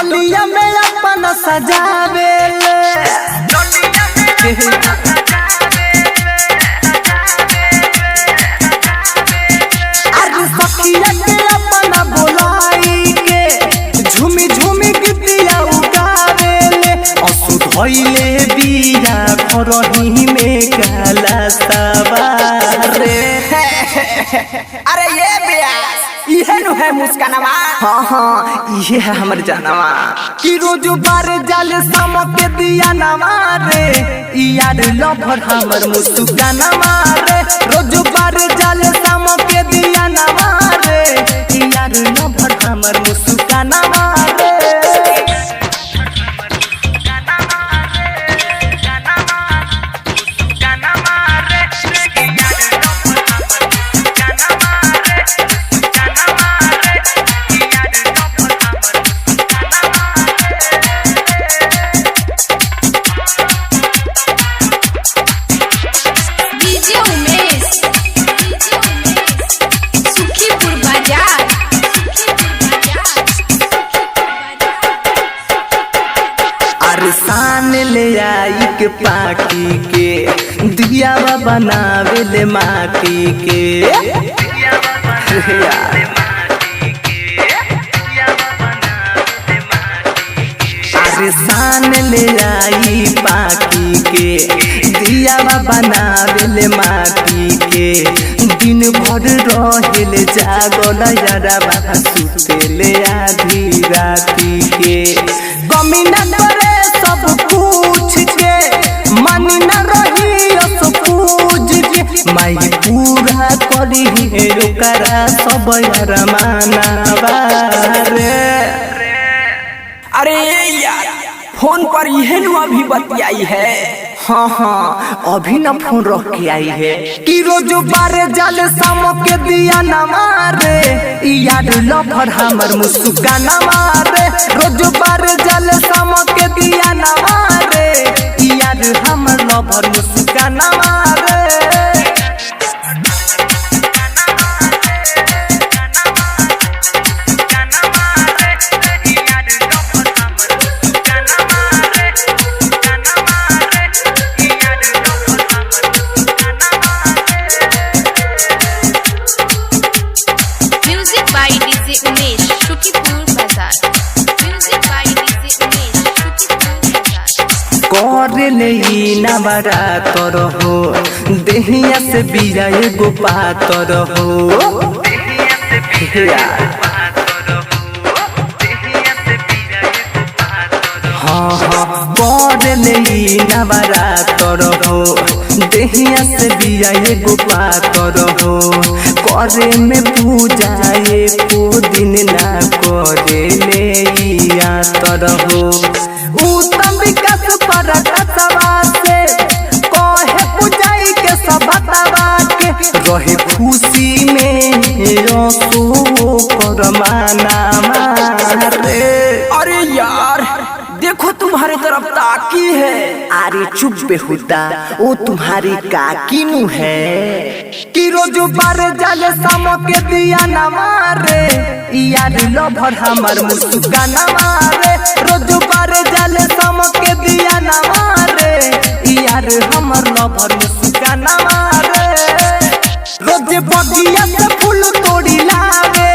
डोलिया में अपन सजावे अरे सखिया के अपन बोलाई के झूमी झूमी गीतिया उगावे धोइले बिया खरही में काला सवार अरे ये प्यास इहे नु है मुस्कानवा। हाँ ये है हमर जानवा कि रोज बार जाल समके दिया नवा रे यार लभर हमर मुस्कानवा रे रोज बार जाल समके दिया नवा रे यार लभर हमर मुस्कानवा रे सान ले आई के पाकी के दिया बनावे ले माटी के अरे सान ले आई पाकी के दिया बनावे ले माटी के दिन भर रहेले जागल यारा सुते ले आधी राती के कमी न करे सब पूछ के मन न रही पूज के माई पूरा करी ओकरा सब यार मानवा रे। अरे यार फोन पर यह नु अभी बतियाई है। हाँ अभी न फोन रख के आई है कि रोज बारे जाल समके दिया न मारे यार लभर हमर मुस्कान मारे रोज बारे जाल समके दिया न मारे यार हमर लभर मुस्कान मारे। करे नहीं नवरा तर हो देहिया से बिया एगो पातर हो हाँ करे नहीं नवरा तर हो देहिया से बिया एगो पातर हो करे में पूजा एको दिन ना करे ले तर हो उत्तम विकास पर कसवा से कहे पुजाई के सबतवा के रहे खुशी में रसो कर माना मारे। अरे यार देखो तुम्हारे तरफ ताकी है। अरे चुप बेहुदा वो तुम्हारी काकी नु है कि रोज बार जाल समके दिया न मारे यार लभर हमर मुस्कान मारे रोज बार जाल समके दिया न मारे यार हमर लभर मुस्कान मारे रोज बगिया से फूल तोड़ी लावे